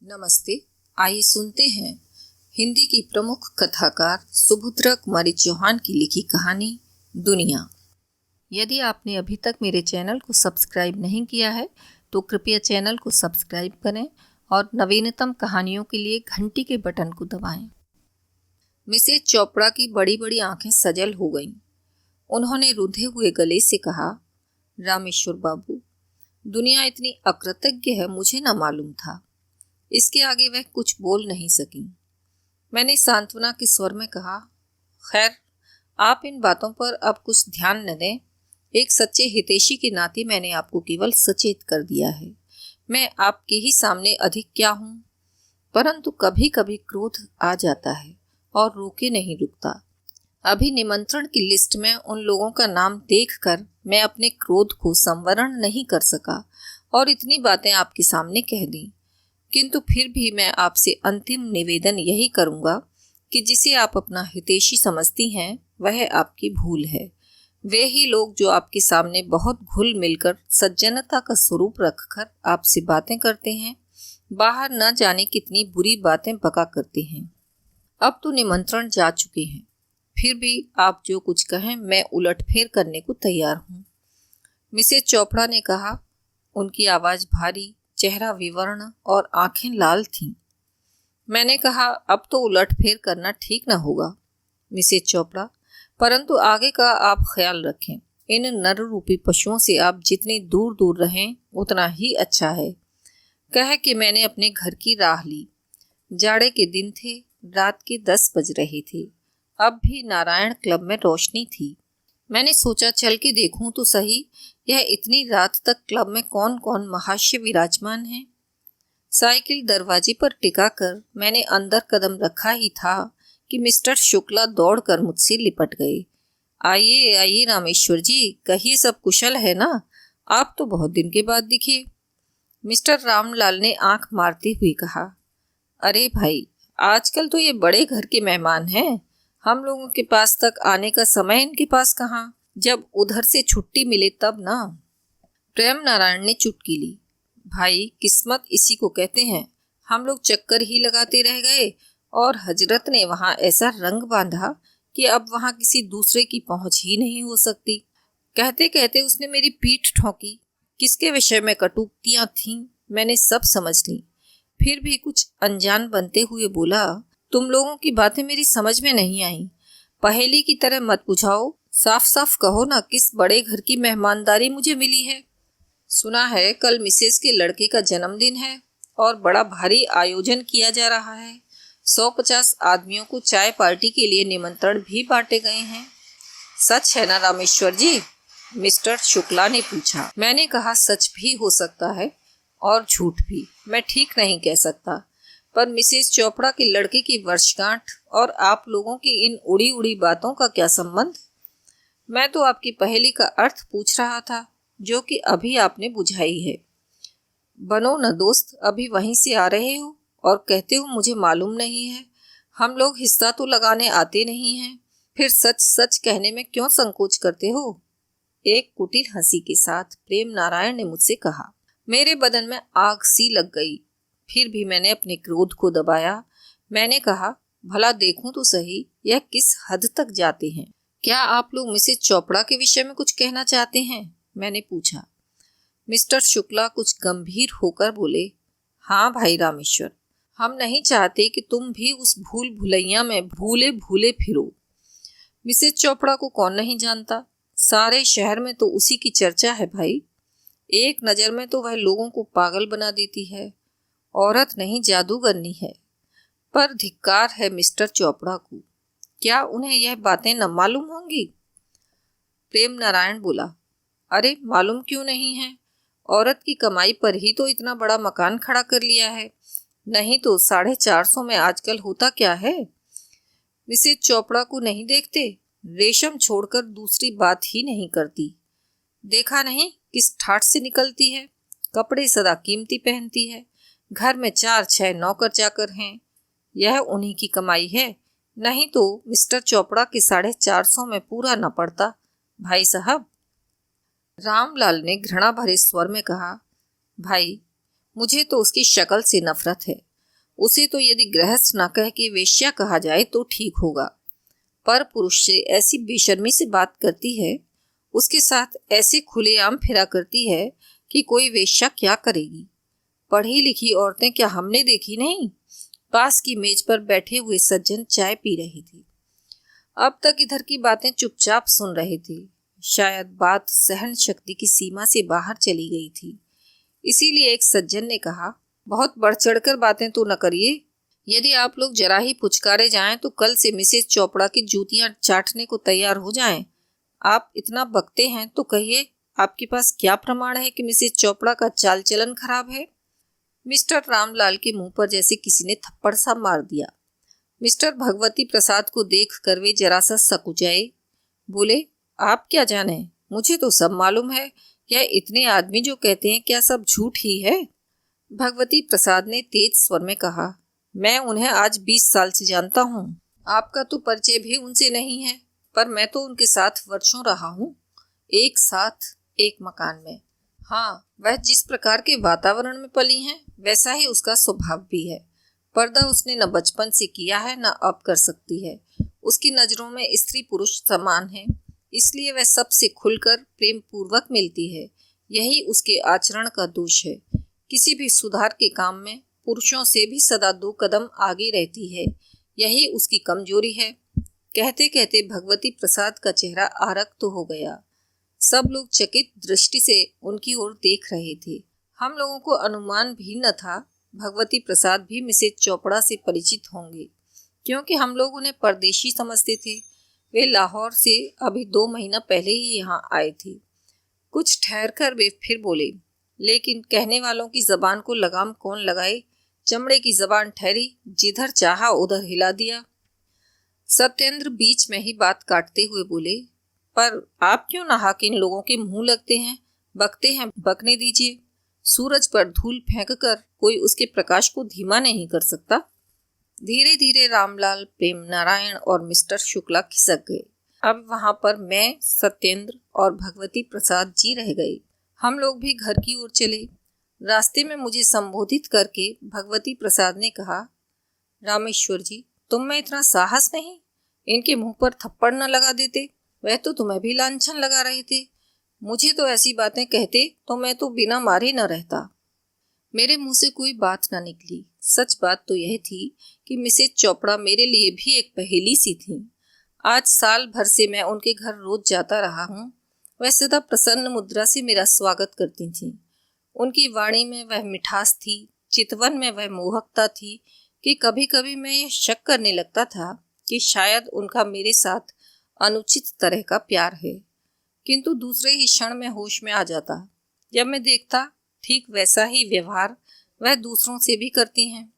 नमस्ते। आइए सुनते हैं हिंदी की प्रमुख कथाकार सुभद्रा कुमारी चौहान की लिखी कहानी दुनिया। यदि आपने अभी तक मेरे चैनल को सब्सक्राइब नहीं किया है तो कृपया चैनल को सब्सक्राइब करें और नवीनतम कहानियों के लिए घंटी के बटन को दबाएं। मिसेज चोपड़ा की बड़ी बड़ी आंखें सजल हो गईं। उन्होंने रुंधे हुए गले से कहा, रामेश्वर बाबू, दुनिया इतनी अकृतज्ञ है मुझे न मालूम था। इसके आगे वह कुछ बोल नहीं सकी। मैंने सांत्वना के स्वर में कहा, खैर, आप इन बातों पर अब कुछ ध्यान न दें। एक सच्चे हितैषी के नाते मैंने आपको केवल सचेत कर दिया है। मैं आपके ही सामने अधिक क्या हूँ, परंतु कभी कभी क्रोध आ जाता है और रोके नहीं रुकता। अभी निमंत्रण की लिस्ट में उन लोगों का नाम देखकर मैं अपने क्रोध को संवरण नहीं कर सका और इतनी बातें आपके सामने कह दी। किंतु फिर भी मैं आपसे अंतिम निवेदन यही करूंगा कि जिसे आप अपना हितैषी समझती हैं वह आपकी भूल है। वे ही लोग जो आपके सामने बहुत घुल मिलकर सज्जनता का स्वरूप रखकर आपसे बातें करते हैं, बाहर न जाने कितनी बुरी बातें बका करते हैं। अब तो निमंत्रण जा चुके हैं, फिर भी आप जो कुछ कहें मैं उलटफेर करने को तैयार हूँ। मिसेज चोपड़ा ने कहा। उनकी आवाज़ भारी, चेहरा विवर्ण और आंखें लाल थीं। मैंने कहा, अब तो उलटफेर करना ठीक न होगा मिसेज चोपड़ा, परंतु आगे का आप ख्याल रखें। इन नर रूपी पशुओं से आप जितनी दूर दूर रहें उतना ही अच्छा है। कह के मैंने अपने घर की राह ली। जाड़े के दिन थे, रात के 10 बज रहे थे। अब भी नारायण क्लब में रोशनी थी। मैंने सोचा चल के देखूं तो सही, यह इतनी रात तक क्लब में कौन कौन महाशय विराजमान है। साइकिल दरवाजे पर टिकाकर मैंने अंदर कदम रखा ही था कि मिस्टर शुक्ला दौड़कर मुझसे लिपट गए। आइए आइए रामेश्वर जी, कहिए सब कुशल है ना? आप तो बहुत दिन के बाद दिखे। मिस्टर रामलाल ने आंख मारते हुए कहा, अरे भाई, आजकल तो ये बड़े घर के मेहमान हैं। हम लोगों के पास तक आने का समय इनके पास कहाँ? जब उधर से छुट्टी मिले तब ना। प्रेम नारायण ने चुटकी ली। भाई, किस्मत इसी को कहते हैं। हम लोग चक्कर ही लगाते रह गए और हजरत ने वहाँ ऐसा रंग बांधा कि अब वहाँ किसी दूसरे की पहुँच ही नहीं हो सकती। कहते कहते उसने मेरी पीठ ठोकी। किसके विषय में कटुक्तियाँ थीं मैंने सब समझ ली। फिर भी कुछ अनजान बनते हुए बोला, तुम लोगों की बातें मेरी समझ में नहीं आई। पहेली की तरह मत बुझाओ, साफ साफ कहो ना, किस बड़े घर की मेहमानदारी मुझे मिली है। सुना है कल मिसेस के लड़के का जन्मदिन है और बड़ा भारी आयोजन किया जा रहा है। 150 आदमियों को चाय पार्टी के लिए निमंत्रण भी बांटे गए हैं। सच है ना रामेश्वर जी? मिस्टर शुक्ला ने पूछा। मैंने कहा, सच भी हो सकता है और झूठ भी, मैं ठीक नहीं कह सकता। पर मिसेस चोपड़ा के लड़के की वर्षगांठ और आप लोगों की इन उड़ी उड़ी बातों का क्या संबंध? मैं तो आपकी पहेली का अर्थ पूछ रहा था, जो कि अभी आपने बुझाई है। बनो न दोस्त, अभी वहीं से आ रहे हो और कहते हो मुझे मालूम नहीं है। हम लोग हिस्सा तो लगाने आते नहीं हैं, फिर सच सच कहने में क्यों संकोच करते हो? एक कुटिल हंसी के साथ प्रेम नारायण ने मुझसे कहा। मेरे बदन में आग सी लग गई। फिर भी मैंने अपने क्रोध को दबाया। मैंने कहा, भला देखूं तो सही, यह किस हद तक जाते हैं। क्या आप लोग मिसेज चोपड़ा के विषय में कुछ कहना चाहते हैं? मैंने पूछा। मिस्टर शुक्ला कुछ गंभीर होकर बोले, हाँ भाई रामेश्वर, हम नहीं चाहते कि तुम भी उस भूल भुलैया में भूले भूले फिरो। मिसेज चोपड़ा को कौन नहीं जानता? सारे शहर में तो उसी की चर्चा है भाई। एक नज़र में तो वह लोगों को पागल बना देती है। औरत नहीं, जादूगरनी है। पर धिक्कार है मिस्टर चोपड़ा को। क्या उन्हें यह बातें न मालूम होंगी? प्रेम नारायण बोला, अरे मालूम क्यों नहीं है? औरत की कमाई पर ही तो इतना बड़ा मकान खड़ा कर लिया है, नहीं तो 450 में आजकल होता क्या है? मिसेज चोपड़ा को नहीं देखते? रेशम छोड़कर दूसरी बात ही नहीं करती। देखा नहीं किस ठाठ से निकलती है। कपड़े सदा कीमती पहनती है। घर में 4-6 नौकर चाकर हैं। यह उन्हीं की कमाई है, नहीं तो मिस्टर चोपड़ा के 450 में पूरा न पड़ता भाई साहब। रामलाल ने घृणा भरे स्वर में कहा, भाई, मुझे तो उसकी शक्ल से नफरत है। उसे तो यदि गृहस्थ न कह के वेश्या कहा जाए तो ठीक होगा। पर पुरुष से ऐसी बेशर्मी से बात करती है, उसके साथ ऐसे खुलेआम फिरा करती है कि कोई वेश्या क्या करेगी। पढ़ी लिखी औरतें क्या हमने देखी नहीं? पास की मेज पर बैठे हुए सज्जन चाय पी रही थी। अब तक इधर की बातें चुपचाप सुन रहे थे। शायद बात सहन शक्ति की सीमा से बाहर चली गई थी। इसीलिए एक सज्जन ने कहा, बहुत बढ़ चढ़कर बातें तो न करिए। यदि आप लोग जरा ही पुचकारे जाएं तो कल से मिसेज चोपड़ा की जूतियां चाटने को तैयार हो जाएं। आप इतना बकते हैं तो कहिए, आपके पास क्या प्रमाण है कि मिसेज चोपड़ा का चाल चलन खराब है? मिस्टर रामलाल के मुंह पर जैसे किसी ने थप्पड़ सा मार दिया। मिस्टर भगवती प्रसाद को देखकर वे जरा सा सकुचाए। बोले, आप क्या जाने, मुझे तो सब मालूम है। यह इतने आदमी जो कहते हैं क्या सब झूठ ही है? भगवती प्रसाद ने तेज स्वर में कहा, मैं उन्हें आज 20 साल से जानता हूँ। आपका तो परिचय भी उनसे नहीं है, पर मैं तो उनके साथ वर्षों रहा हूँ, एक साथ एक मकान में। हाँ, वह जिस प्रकार के वातावरण में पली हैं वैसा ही उसका स्वभाव भी है। पर्दा उसने न बचपन से किया है न अब कर सकती है। उसकी नजरों में स्त्री पुरुष समान है, इसलिए वह सबसे खुलकर प्रेम पूर्वक मिलती है। यही उसके आचरण का दोष है। किसी भी सुधार के काम में पुरुषों से भी सदा 2 कदम आगे रहती है। यही उसकी कमजोरी है। कहते कहते भगवती प्रसाद का चेहरा आरक्त हो गया। सब लोग चकित दृष्टि से उनकी ओर देख रहे थे। हम लोगों को अनुमान भी न था भगवती प्रसाद भी मिसेज चोपड़ा से परिचित होंगे, क्योंकि हम लोग उन्हें परदेशी समझते थे। वे लाहौर से अभी 2 महीना पहले ही यहाँ आए थे। कुछ ठहर कर वे फिर बोले, लेकिन कहने वालों की जबान को लगाम कौन लगाए? चमड़े की जबान ठहरी, जिधर चाहा उधर हिला दिया। सत्येंद्र बीच में ही बात काटते हुए बोले, पर आप क्यों नाहक इन लोगों के मुंह लगते हैं? बकते हैं, बकने दीजिए। सूरज पर धूल फेंककर कोई उसके प्रकाश को धीमा नहीं कर सकता। धीरे धीरे रामलाल, प्रेम नारायण और मिस्टर शुक्ला खिसक गए। अब वहां पर मैं, सत्येंद्र और भगवती प्रसाद जी रह गए। हम लोग भी घर की ओर चले। रास्ते में मुझे संबोधित करके भगवती प्रसाद ने कहा, रामेश्वर जी, तुम में इतना साहस नहीं? इनके मुंह पर थप्पड़ न लगा देते? वह तो तुम्हें भी लांछन लगा रहे थे। मुझे तो ऐसी बातें कहते तो मैं तो बिना मारे न रहता। मेरे मुंह से कोई बात न निकली। सच बात तो यह थी कि मिसेज चोपड़ा मेरे लिए भी एक पहेली सी थी। आज साल भर से मैं उनके घर रोज जाता रहा हूँ। वह सदा प्रसन्न मुद्रा से मेरा स्वागत करती थी। उनकी वाणी में वह मिठास थी, चितवन में वह मोहकता थी कि कभी कभी मैं यह शक करने लगता था कि शायद उनका मेरे साथ अनुचित तरह का प्यार है। किंतु दूसरे ही क्षण में होश में आ जाता जब मैं देखता ठीक वैसा ही व्यवहार वह दूसरों से भी करती हैं।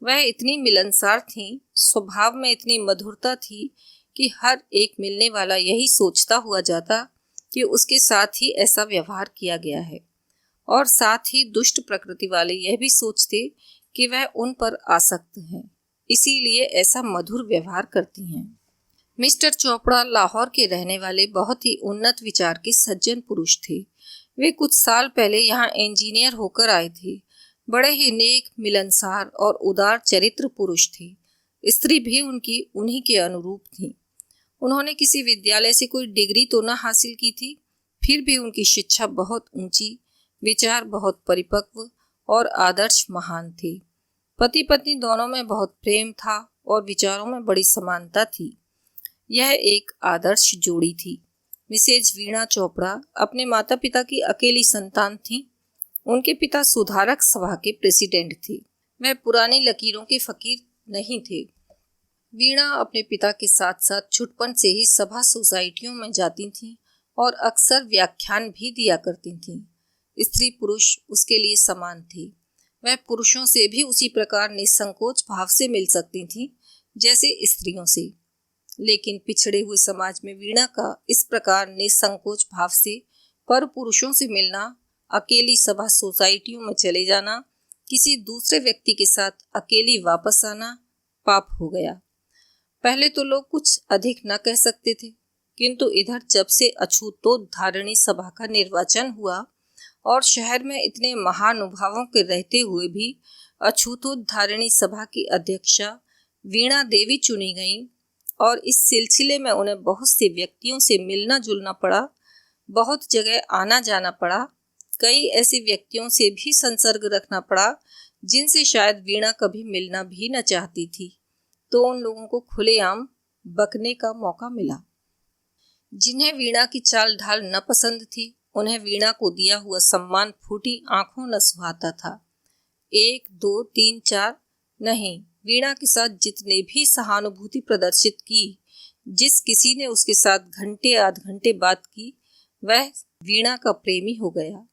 वह इतनी मिलनसार थी, स्वभाव में इतनी मधुरता थी कि हर एक मिलने वाला यही सोचता हुआ जाता कि उसके साथ ही ऐसा व्यवहार किया गया है, और साथ ही दुष्ट प्रकृति वाले यह भी सोचते कि वह उन पर आसक्त हैं, इसीलिए ऐसा मधुर व्यवहार करती हैं। मिस्टर चोपड़ा लाहौर के रहने वाले बहुत ही उन्नत विचार के सज्जन पुरुष थे। वे कुछ साल पहले यहाँ इंजीनियर होकर आए थे। बड़े ही नेक, मिलनसार और उदार चरित्र पुरुष थे। स्त्री भी उनकी उन्हीं के अनुरूप थी। उन्होंने किसी विद्यालय से कोई डिग्री तो न हासिल की थी, फिर भी उनकी शिक्षा बहुत ऊंची, विचार बहुत परिपक्व और आदर्श महान थे। पति पत्नी दोनों में बहुत प्रेम था और विचारों में बड़ी समानता थी। यह एक आदर्श जोड़ी थी। मिसेज वीणा चोपड़ा अपने माता पिता की अकेली संतान थी। उनके पिता सुधारक सभा के प्रेसिडेंट थे। वह पुरानी लकीरों के फकीर नहीं थे। वीणा अपने पिता के साथ साथ छुटपन से ही सभा सोसाइटियों में जाती थीं और अक्सर व्याख्यान भी दिया करती थीं। स्त्री पुरुष उसके लिए समान थे। वह पुरुषों से भी उसी प्रकार निसंकोच भाव से मिल सकती थीं जैसे स्त्रियों से। लेकिन पिछड़े हुए समाज में वीणा का इस प्रकार निसंकोच भाव से पर पुरुषों से मिलना, अकेली सभा सोसाइटियों में चले जाना, किसी दूसरे व्यक्ति के साथ अकेली वापस आना पाप हो गया। पहले तो लोग कुछ अधिक न कह सकते थे, किंतु इधर जब से अछूतोद्धारिणी सभा का निर्वाचन हुआ और शहर में इतने महानुभावों के रहते हुए भी अछूतोद्धारिणी सभा की अध्यक्षा वीणा देवी चुनी गईं और इस सिलसिले में उन्हें बहुत से व्यक्तियों से मिलना जुलना पड़ा, बहुत जगह आना जाना पड़ा। कई ऐसे व्यक्तियों से भी संसर्ग रखना पड़ा जिनसे शायद वीणा कभी मिलना भी न चाहती थी, तो उन लोगों को खुलेआम बकने का मौका मिला। जिन्हें वीणा की चाल ढाल न पसंद थी, उन्हें वीणा को दिया हुआ सम्मान फूटी आंखों न सुहाता था। 1, 2, 3, 4 नहीं, वीणा के साथ जितने भी सहानुभूति प्रदर्शित की, जिस किसी ने उसके साथ घंटे आध घंटे बात की, वह वीणा का प्रेमी हो गया।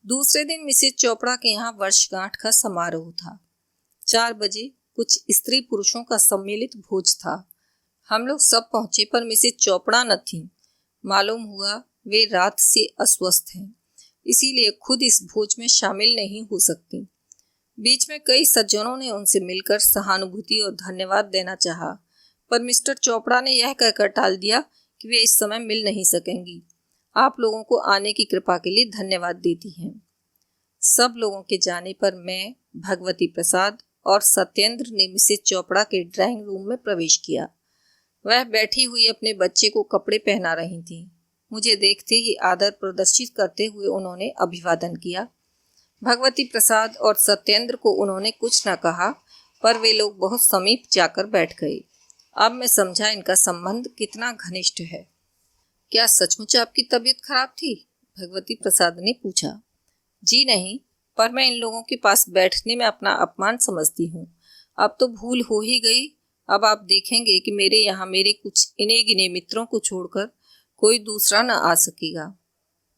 दूसरे दिन मिसेज चोपड़ा के यहाँ वर्षगांठ का समारोह था। 4 बजे कुछ स्त्री पुरुषों का सम्मिलित भोज था। हम लोग सब पहुंचे, पर मिसेज चोपड़ा न थीं। मालूम हुआ वे रात से अस्वस्थ हैं, इसीलिए खुद इस भोज में शामिल नहीं हो सकती। बीच में कई सज्जनों ने उनसे मिलकर सहानुभूति और धन्यवाद देना चाहा, पर मिस्टर चोपड़ा ने यह कहकर टाल दिया कि वे इस समय मिल नहीं सकेंगी। आप लोगों को आने की कृपा के लिए धन्यवाद देती हैं। सब लोगों के जाने पर मैं, भगवती प्रसाद और सत्येंद्र ने मिसेज चोपड़ा के ड्राइंग रूम में प्रवेश किया। वह बैठी हुई अपने बच्चे को कपड़े पहना रही थी। मुझे देखते ही आदर प्रदर्शित करते हुए उन्होंने अभिवादन किया। भगवती प्रसाद और सत्येंद्र को उन्होंने कुछ न कहा, पर वे लोग बहुत समीप जाकर बैठ गए। अब मैं समझा इनका संबंध कितना घनिष्ठ है। क्या सचमुच आपकी तबीयत खराब थी? भगवती प्रसाद ने पूछा। जी नहीं, पर मैं इन लोगों के पास बैठने में अपना अपमान समझती हूँ। अब तो भूल हो ही गई। अब आप देखेंगे कि मेरे यहाँ मेरे कुछ इने गिने मित्रों को छोड़कर कोई दूसरा न आ सकेगा,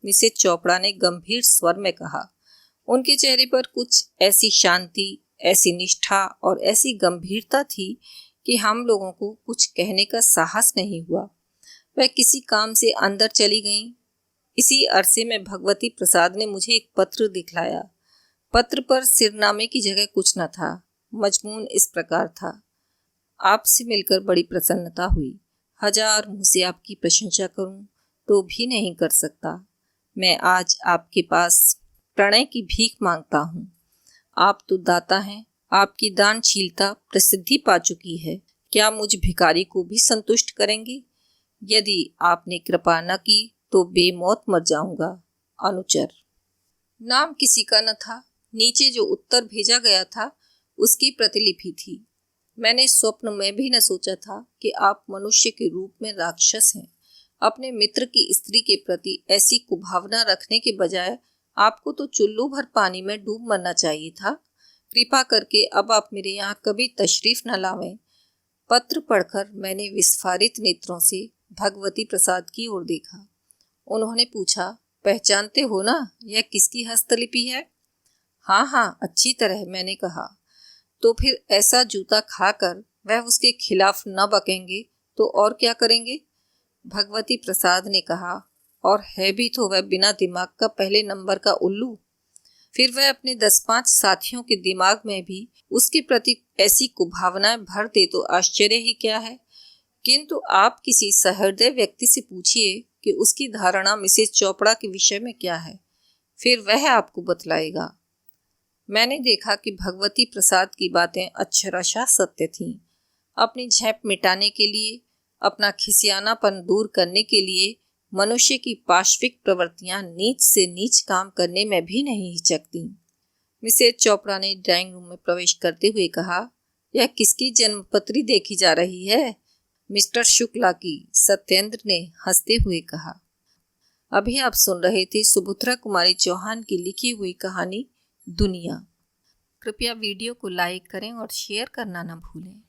मिसेज चोपड़ा ने गंभीर स्वर में कहा। उनके चेहरे पर कुछ ऐसी शांति, ऐसी निष्ठा और ऐसी गंभीरता थी कि हम लोगों को कुछ कहने का साहस नहीं हुआ। वह किसी काम से अंदर चली गईं। इसी अरसे में भगवती प्रसाद ने मुझे एक पत्र दिखलाया। पत्र पर सिरनामे की जगह कुछ न था। मजमून इस प्रकार था। आपसे मिलकर बड़ी प्रसन्नता हुई। हजार मुँह से आपकी प्रशंसा करूं तो भी नहीं कर सकता। मैं आज आपके पास प्रणय की भीख मांगता हूँ। आप तो दाता हैं, आपकी दानशीलता प्रसिद्धि पा चुकी है। क्या मुझ भिखारी को भी संतुष्ट करेंगी? यदि आपने कृपा न की तो बेमौत मर जाऊंगा। अनुचर। नाम किसी का न था। नीचे जो उत्तर भेजा गया था उसकी प्रतिलिपि थी। मैंने स्वप्न में भी न सोचा था कि आप मनुष्य के रूप में राक्षस हैं। अपने मित्र की स्त्री के प्रति ऐसी कुभावना रखने के बजाय आपको तो चुल्लू भर पानी में डूब मरना चाहिए था। कृपा करके अब आप मेरे यहाँ कभी तशरीफ न लावें। पत्र पढ़कर मैंने विस्फारित नेत्रों से भगवती प्रसाद की ओर देखा। उन्होंने पूछा, पहचानते हो ना, यह किसकी हस्तलिपि है? हाँ हाँ, अच्छी तरह, मैंने कहा। तो फिर ऐसा जूता खाकर वह उसके खिलाफ न बकेंगे तो और क्या करेंगे? भगवती प्रसाद ने कहा। और है भी तो वह बिना दिमाग का पहले नंबर का उल्लू। फिर वह अपने 10-5 साथियों के दिमाग में भी उसके प्रति ऐसी कुभावनाएं भर दे तो आश्चर्य ही क्या है। किंतु आप किसी सहृदय व्यक्ति से पूछिए कि उसकी धारणा मिसेज चोपड़ा के विषय में क्या है, फिर वह आपको बतलाएगा। मैंने देखा कि भगवती प्रसाद की बातें अक्षरशः सत्य थीं। अपनी झेप मिटाने के लिए, अपना खिसियानापन दूर करने के लिए मनुष्य की पाशविक प्रवृत्तियां नीच से नीच काम करने में भी नहीं हिचकती। मिसेज चोपड़ा ने ड्राइंग रूम में प्रवेश करते हुए कहा, यह किसकी जन्मपत्री देखी जा रही है? मिस्टर शुक्ला की, सत्येंद्र ने हंसते हुए कहा। अभी आप सुन रहे थे सुभद्रा कुमारी चौहान की लिखी हुई कहानी दुनिया। कृपया वीडियो को लाइक करें और शेयर करना न भूलें।